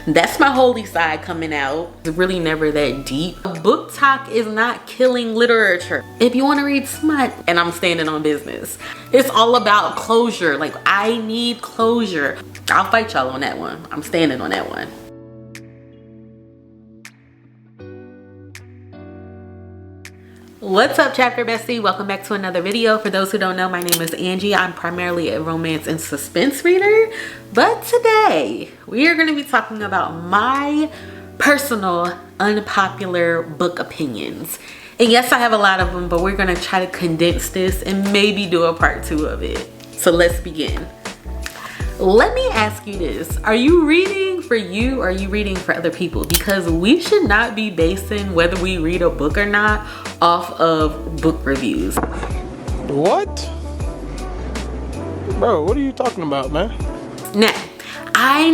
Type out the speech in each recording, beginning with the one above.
That's my holy side coming out. It's really never that deep. Booktok is not killing literature. If you want to read smut, and I'm standing on business, it's all about closure. Like, I need closure. I'll fight y'all on that one. I'm standing on that one. What's up, chapter bestie? Welcome back to another video. For those who don't know, my name is Angie. I'm primarily a romance and suspense reader, but today we are going to be talking about my personal unpopular book opinions. And yes, I have a lot of them, but we're going to try to condense this and maybe do a part 2 of it. So let's begin. Let me ask you this. Are you reading for you or are you reading for other people? Because we should not be basing whether we read a book or not off of book reviews. What? Bro, what are you talking about, man? Now, I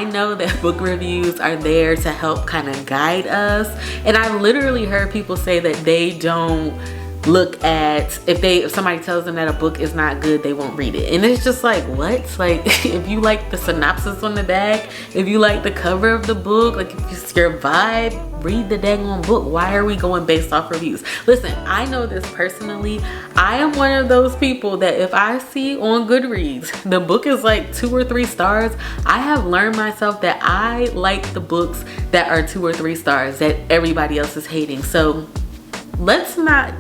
know that book reviews are there to help kind of guide us. And I've literally heard people say that they don't look at, if somebody tells them that a book is not good, they won't read it. And it's just like, what? Like, if you like the synopsis on the back, if you like the cover of the book, like if it's your vibe, read the daggone book. Why are we going based off reviews? Listen, I know this personally. I am one of those people that if I see on Goodreads the book is like 2 or 3 stars, I have learned myself that I like the books that are 2 or 3 stars that everybody else is hating. So let's not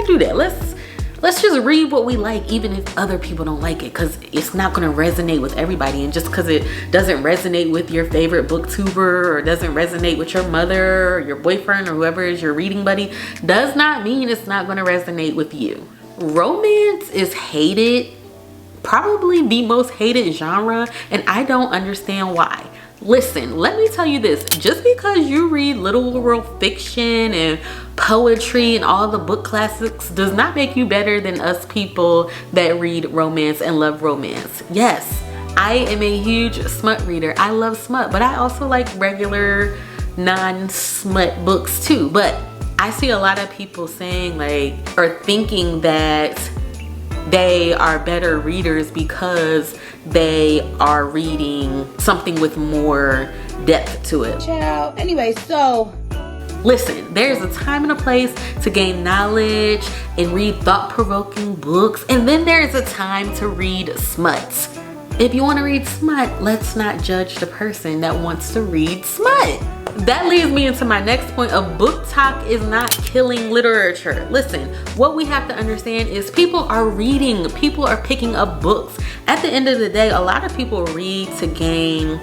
do that. Let's just read what we like, even if other people don't like it, because it's not going to resonate with everybody. And just because it doesn't resonate with your favorite booktuber or doesn't resonate with your mother or your boyfriend or whoever is your reading buddy does not mean it's not going to resonate with you. Romance is hated, probably the most hated genre, and I don't understand why. Listen, let me tell you this. Just because you read literal fiction and poetry and all the book classics does not make you better than us people that read romance and love romance. Yes, I am a huge smut reader. I love smut, but I also like regular non-smut books too. But I see a lot of people saying like, or thinking that they are better readers because they are reading something with more depth to it. Ciao. Anyway, so listen, there's a time and a place to gain knowledge and read thought-provoking books, and then there's a time to read smut. If you want to read smut, let's not judge the person that wants to read smut. That leads me into my next point of Booktok is not killing literature. Listen, what we have to understand is people are reading, people are picking up books. At the end of the day, a lot of people read to gain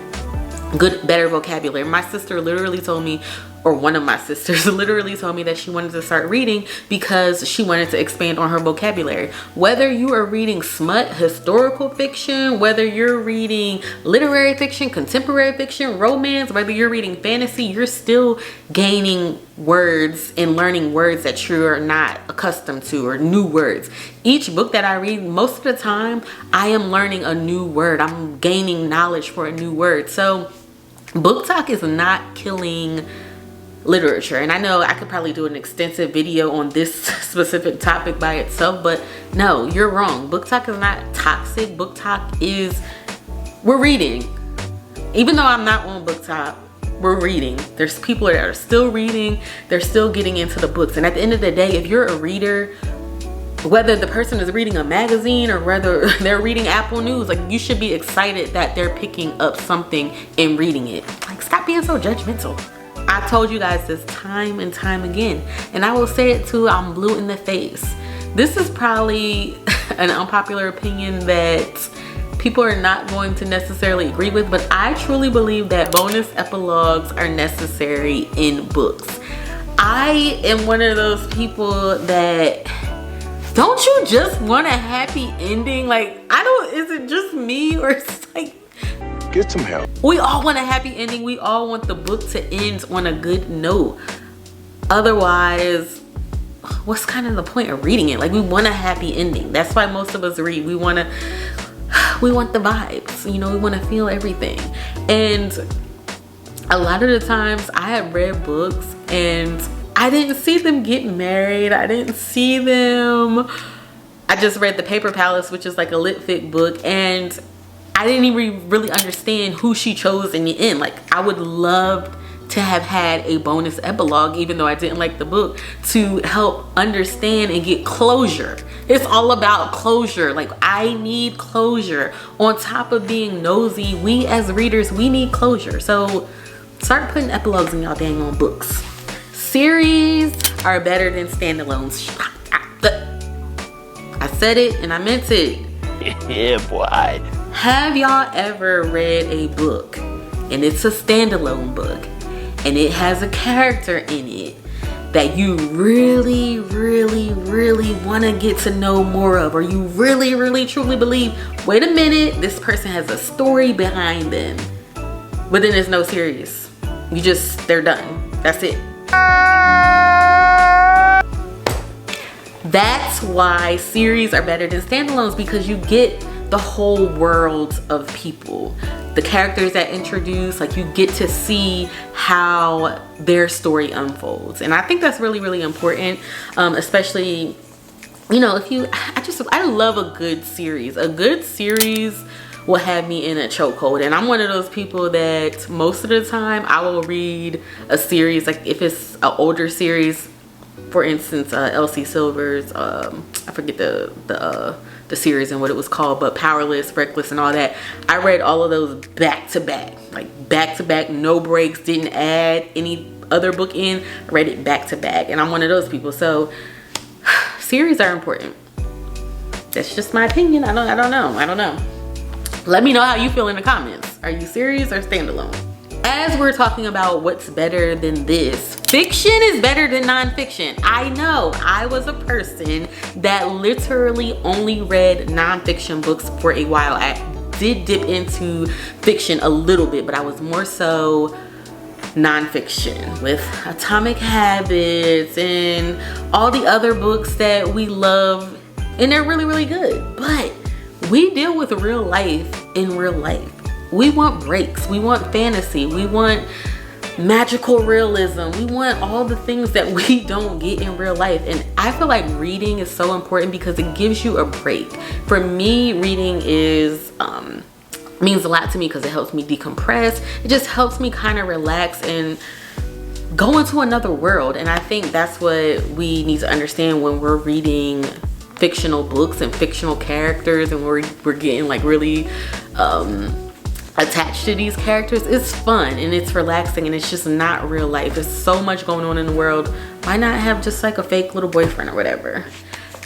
better vocabulary. My sister literally told me, or one of my sisters literally told me that she wanted to start reading because she wanted to expand on her vocabulary. Whether you are reading smut, historical fiction, whether you're reading literary fiction, contemporary fiction, romance, whether you're reading fantasy, you're still gaining words and learning words that you're not accustomed to, or new words. Each book that I read, most of the time, I am learning a new word. I'm gaining knowledge for a new word. So Booktok is not killing literature. And I know I could probably do an extensive video on this specific topic by itself, but no, you're wrong. Booktok is not toxic. Booktok is, we're reading. Even though I'm not on Booktok, we're reading. There's people that are still reading. They're still getting into the books. And at the end of the day, if you're a reader, whether the person is reading a magazine or whether they're reading Apple News, like, you should be excited that they're picking up something and reading it. Like, stop being so judgmental. I told you guys this time and time again, and I will say it too, I'm blue in the face. This is probably an unpopular opinion that people are not going to necessarily agree with, but I truly believe that bonus epilogues are necessary in books. I am one of those people that, don't you just want a happy ending? Like, is it just me, or it's like, get some help. We all want a happy ending. We all want the book to end on a good note. Otherwise, what's kind of the point of reading it? Like, we want a happy ending. That's why most of us read. We want the vibes, you know, we want to feel everything. And a lot of the times I have read books and I didn't see them get married. I didn't see them. I just read The Paper Palace, which is like a lit fic book, and I didn't even really understand who she chose in the end. Like, I would love to have had a bonus epilogue, even though I didn't like the book, to help understand and get closure. It's all about closure. Like, I need closure. On top of being nosy, we as readers, we need closure. So start putting epilogues in y'all dang on books. Series are better than standalones. I said it and I meant it. Yeah, boy. Have y'all ever read a book and it's a standalone book and it has a character in it that you really, really, really want to get to know more of, or you really, really, truly believe, wait a minute, this person has a story behind them, but then there's no series. They're done. That's it. That's why series are better than standalones, because you get the whole world of people, the characters that introduce, like, you get to see how their story unfolds. And I think that's really, really important, especially, you know, I love a good series. A good series will have me in a chokehold, and I'm one of those people that most of the time I will read a series, like if it's an older series, for instance, Elsie Silver's, I forget the series and what it was called, but Powerless, Reckless, and all that. I read all of those back to back, like back to back, no breaks, didn't add any other book in, I read it back to back, and I'm one of those people. So series are important. That's just my opinion. I don't know. Let me know how you feel in the comments. Are you series or standalone? As we're talking about what's better than this, fiction is better than nonfiction. I know, I was a person that literally only read nonfiction books for a while. I did dip into fiction a little bit, but I was more so nonfiction with Atomic Habits and all the other books that we love, and they're really, really good. But we deal with real life in real life. We want breaks, we want fantasy, we want magical realism, we want all the things that we don't get in real life. And I feel like reading is so important because it gives you a break. For me, reading means a lot to me because it helps me decompress. It just helps me kind of relax and go into another world. And I think that's what we need to understand when we're reading fictional books and fictional characters, and we're getting like really attached to these characters. It's fun and it's relaxing, and it's just not real life. There's so much going on in the world. Why not have just like a fake little boyfriend or whatever?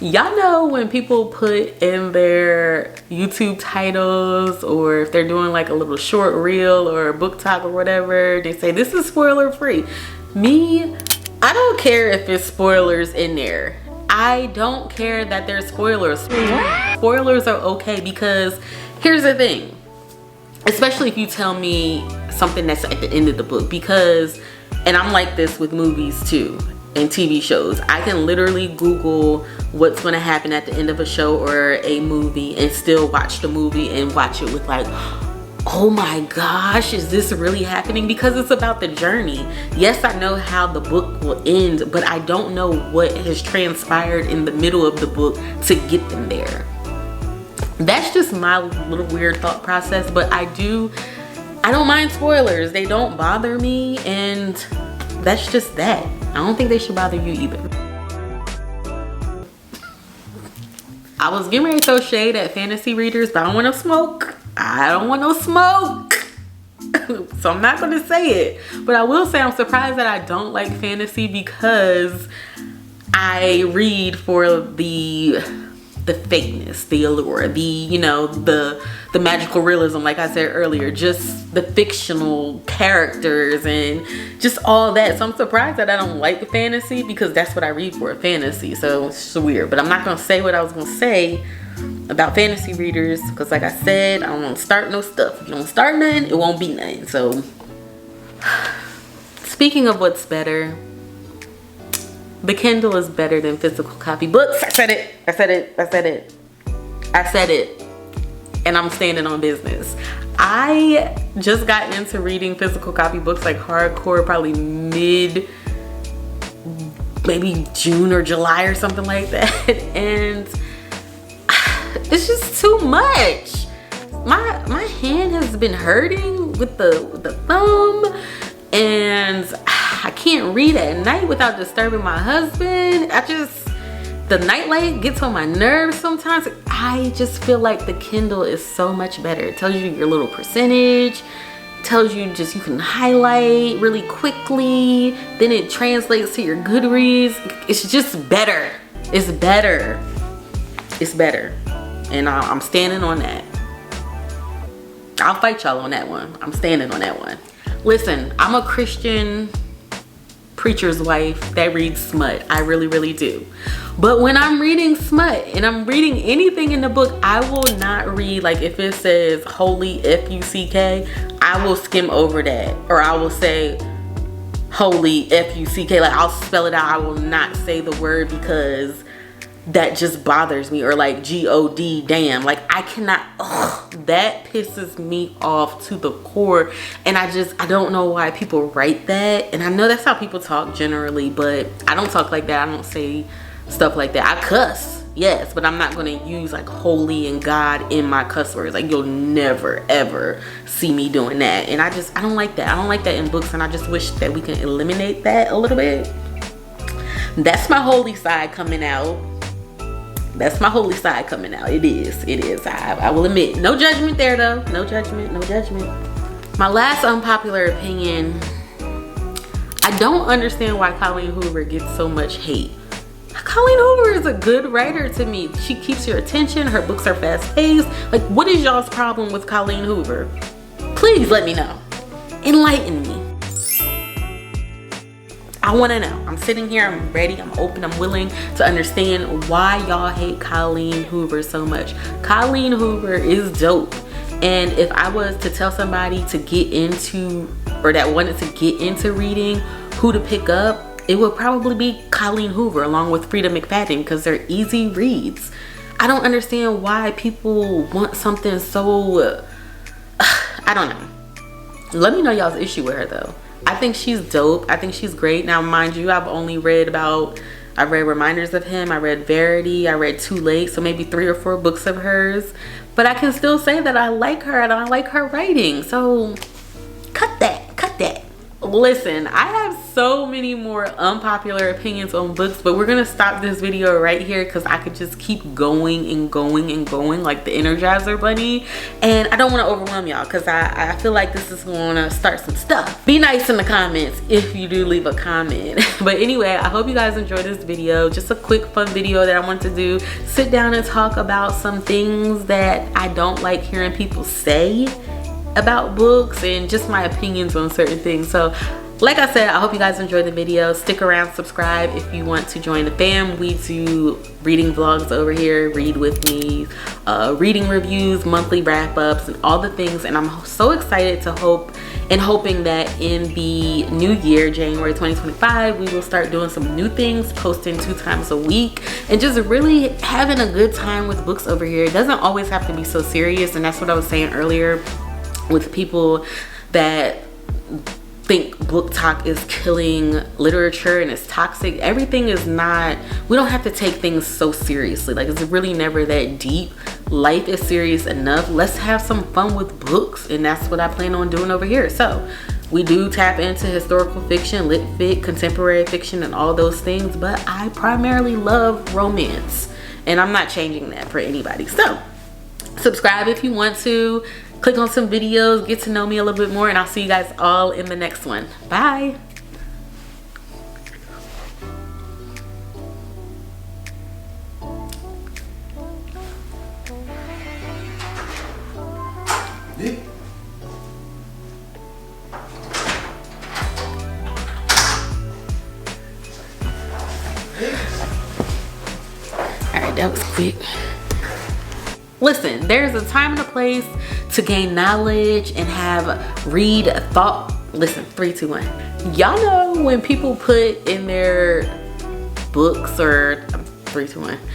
Y'all know when people put in their YouTube titles, or if they're doing like a little short reel or a Booktok or whatever, they say this is spoiler free. Me, I don't care if it's spoilers in there. I don't care that there's spoilers. Spoilers are okay, because here's the thing, especially if you tell me something that's at the end of the book, because, and I'm like this with movies too and TV shows, I can literally Google what's going to happen at the end of a show or a movie and still watch the movie and watch it with like, oh my gosh, is this really happening? Because it's about the journey. Yes, I know how the book will end, but I don't know what has transpired in the middle of the book to get them there. That's just my little weird thought process, but I don't mind spoilers. They don't bother me, and that's just that. I don't think they should bother you either. I was getting ready to throw shade at fantasy readers, but I don't want no smoke. I don't want no smoke. So I'm not gonna say it, but I will say I'm surprised that I don't like fantasy, because I read for the fakeness, the allure, the magical realism, like I said earlier, just the fictional characters and just all that. So I'm surprised that I don't like fantasy, because that's what I read for, fantasy. So it's just weird, but I'm not gonna say what I was gonna say about fantasy readers, because like I said, I don't want to start no stuff. If you don't start nothing, it won't be nothing. So speaking of what's better, the Kindle is better than physical copy books. I said it. And I'm standing on business. I just got into reading physical copy books like hardcore, probably maybe June or July or something like that. And it's just too much. my hand has been hurting with the thumb, and I can't read at night without disturbing my husband. The nightlight gets on my nerves sometimes. I just feel like the Kindle is so much better. It tells you your little percentage, tells you you can highlight really quickly, then it translates to your Goodreads. It's just better. It's better. It's better. And I'm standing on that. I'll fight y'all on that one. I'm standing on that one. Listen, I'm a Christian preacher's wife that reads smut. I really, really do. But when I'm reading smut and I'm reading anything in the book, I will not read, like if it says holy F-U-C-K, I will skim over that. Or I will say holy F-U-C-K, like I'll spell it out. I will not say the word because that just bothers me. Or like G-O-D, damn. Like I cannot, that pisses me off to the core. And I don't know why people write that. And I know that's how people talk generally, but I don't talk like that. I don't say stuff like that. I cuss, yes, but I'm not gonna use like holy and God in my cuss words. Like you'll never ever see me doing that. And I don't like that. I don't like that in books, and I just wish that we can eliminate that a little bit. That's my holy side coming out. That's my holy side coming out. It is. I will admit. No judgment there though. No judgment. My last unpopular opinion. I don't understand why Colleen Hoover gets so much hate. Colleen Hoover is a good writer to me. She keeps your attention. Her books are fast paced. Like, what is y'all's problem with Colleen Hoover? Please let me know. Enlighten me. I want to know. I'm sitting here, I'm ready, I'm open, I'm willing to understand why y'all hate Colleen Hoover so much. Colleen Hoover is dope. And if I was to tell somebody to get into, or that wanted to get into reading, who to pick up, it would probably be Colleen Hoover along with Frida McFadden, because they're easy reads. I don't understand why people want something so, I don't know. Let me know y'all's issue with her though. I think she's dope. I think she's great. Now, mind you, I've read Reminders of Him, I read Verity, I read Too Late, so maybe 3 or 4 books of hers. But I can still say that I like her and I like her writing. So cut that. Listen, I have so many more unpopular opinions on books, but we're gonna stop this video right here because I could just keep going and going and going like the Energizer Bunny, and I don't want to overwhelm y'all because I feel like this is gonna start some stuff. Be nice in the comments if you do leave a comment. But anyway, I hope you guys enjoyed this video. Just a quick fun video that I want to do. Sit down and talk about some things that I don't like hearing people say about books, and just my opinions on certain things. So like I said, I hope you guys enjoyed the video. Stick around, subscribe if you want to join the fam. We do reading vlogs over here, read with me, reading reviews, monthly wrap-ups, and all the things. And I'm so excited to hoping that in the new year, January 2025, we will start doing some new things, posting 2 times a week, and just really having a good time with books over here. It doesn't always have to be so serious, and that's what I was saying earlier with people that think Booktok is killing literature and it's toxic. Everything is not, we don't have to take things so seriously. Like, it's really never that deep. Life is serious enough. Let's have some fun with books, and that's what I plan on doing over here. So we do tap into historical fiction, lit fic, contemporary fiction, and all those things, but I primarily love romance, and I'm not changing that for anybody. So subscribe if you want to. Click on some videos, get to know me a little bit more, and I'll see you guys all in the next one. Bye. All right, that was quick. Listen, there's a time and a place to gain knowledge and read thought. Listen, 3, 2, 1. Y'all know when people put in their books, or 3, 2, 1.